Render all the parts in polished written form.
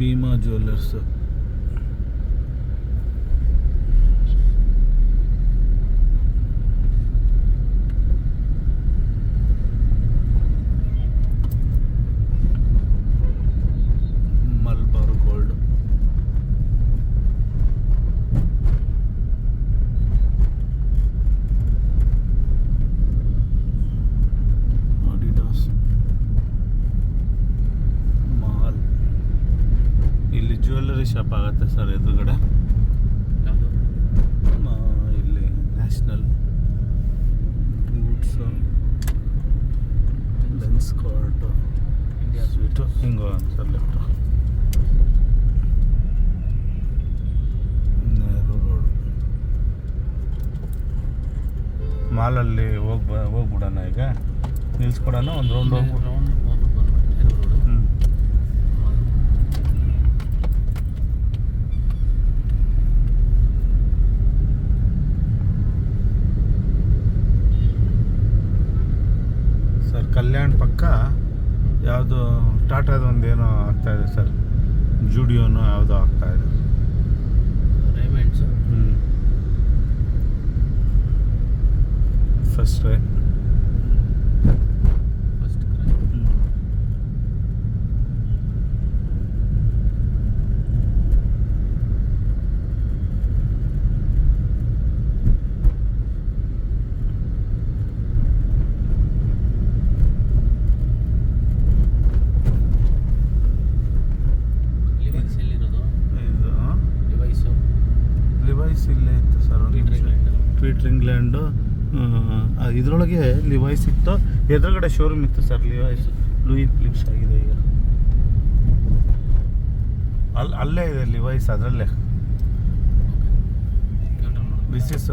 Bima jewellers. Malabar gold. Adidas mall. ಇಲ್ಲಿ jewellery shop ಆಗುತ್ತೆ sir ಎದುರುಗಡೆ. ಇಲ್ಲಿ national boots, Lenskart, India sweet ಹಿಂಗೆ ಸರ್ ಲೆಫ್ಟು. ನೆಹರು ರೋಡ್ ಮಾಲಲ್ಲಿ ಹೋಗ್ಬಿಡೋಣ ಈಗ, ನಿಲ್ಸ್ಕೊಡೋಣ, ಒಂದು ರೌಂಡ್ ಹೋಗ್ಬಿಟ್ಟು. ಸರ್ ಕಲ್ಯಾಣ್ ಪಕ್ಕ ಯಾವುದು ಟಾಟಾದ ಒಂದು ಏನೋ ಆಗ್ತಾಯಿದೆ ಸರ್, ಜುಡಿಯೋನೋ ಯಾವುದೋ ಆಗ್ತಾಯಿದೆ. ರೇಮೆಂಡ್ಸು ಫಸ್ಟ್ ಕ್ರೈ. ಲಿವೈಸ್ ಇಲ್ಲೇ ಇತ್ತು ಸರ್, ಪೀಟರ್ ಇಂಗ್ಲೆಂಡು. ಇದರೊಳಗೆ ಲಿವೈಸ್ ಇತ್ತು, ಎದುರುಗಡೆ ಶೋರೂಮ್ ಇತ್ತು ಸರ್ ಲಿವೈಸ್. ಲೂಯಿ ಫಿಲಿಪ್ಸ್ ಆಗಿದೆ ಈಗ. ಅಲ್ಲೇ ಇದೆ ಲಿವೈಸ್, ಅದರಲ್ಲೇ. This is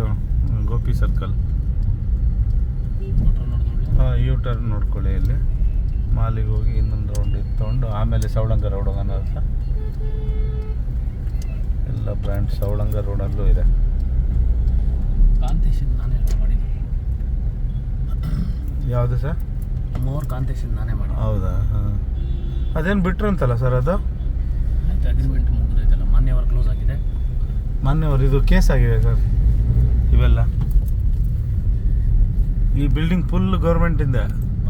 Gopi circle. U turn ನೋಡ್ಕೊಳ್ಳಿ. ಇಲ್ಲಿ ಮಾಲಿಗೆ ಹೋಗಿ ಇನ್ನೊಂದು ರೌಂಡ್ ಇತ್ಕೊಂಡು ಆಮೇಲೆ ಸವಳಂಗ ರೋಡ್ ಹೋಗೋಣ ಅಂತ. ಎಲ್ಲ ಬ್ರ್ಯಾಂಡ್ ಸವಳಂಗ ರೋಡಲ್ಲೂ ಇದೆ. ಕಾಂತೇಶನ್ ನಾನೇ ಮಾಡಿದ್ದು. ಯಾವುದು ಸರ್? ಮೋರ್ ಕಾಂತೇಶನ್ ನಾನೇ ಮಾಡಿ. ಹೌದಾ? ಹಾಂ. ಅದೇನು ಬಿಟ್ರಂತಲ್ಲ ಸರ್ ಅದು? ಆಯ್ತು, ಅಗ್ರಿಮೆಂಟ್ ಮುಗಿದೈತಲ್ಲ, ಮಾನ್ಯವರು ಕ್ಲೋಸ್ ಆಗಿದೆ. ಮಾನ್ಯವರು ಇದು ಕೇಸ್ ಆಗಿದೆ ಸರ್ ಇವೆಲ್ಲ. ಈ ಬಿಲ್ಡಿಂಗ್ ಫುಲ್ ಗೌರ್ಮೆಂಟಿಂದ.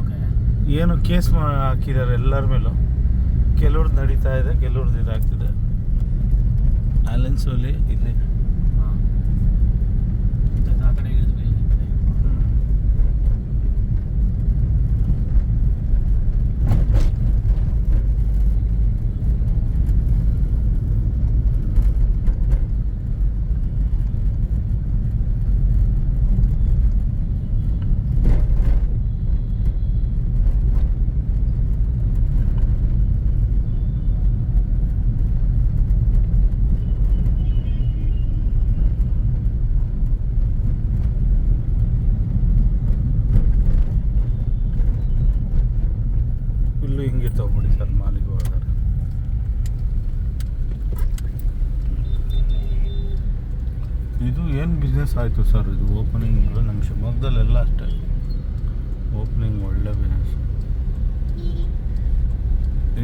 ಓಕೆ. ಏನು ಕೇಸ್ ಹಾಕಿದ್ದಾರೆ ಎಲ್ಲರ ಮೇಲೂ. ಕೆಲವ್ರದ್ದು ನಡೀತಾ ಇದೆ, ಕೆಲವ್ರದ್ದು ಇದಾಗ್ತಿದೆ. ಅಲೆನ್ಸೋಲಿ ಇಲ್ಲಿ ಆ ಕಡೆ ಹಿಂಗೆ ತಗೊಬಿಡಿ ಸರ್ ಮಾಲಿಗೆ ಹೋದರೆ. ಇದು ಏನು ಬಿಸ್ನೆಸ್ ಆಯಿತು ಸರ್ ಇದು ಓಪನಿಂಗ್. ನಮ್ಮ ಶಿವಮೊಗ್ಗದಲ್ಲೆಲ್ಲ ಅಷ್ಟೇ ಓಪನಿಂಗ್ ಒಳ್ಳೆ ಬಿಸ್ನೆಸ್.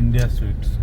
India sweets.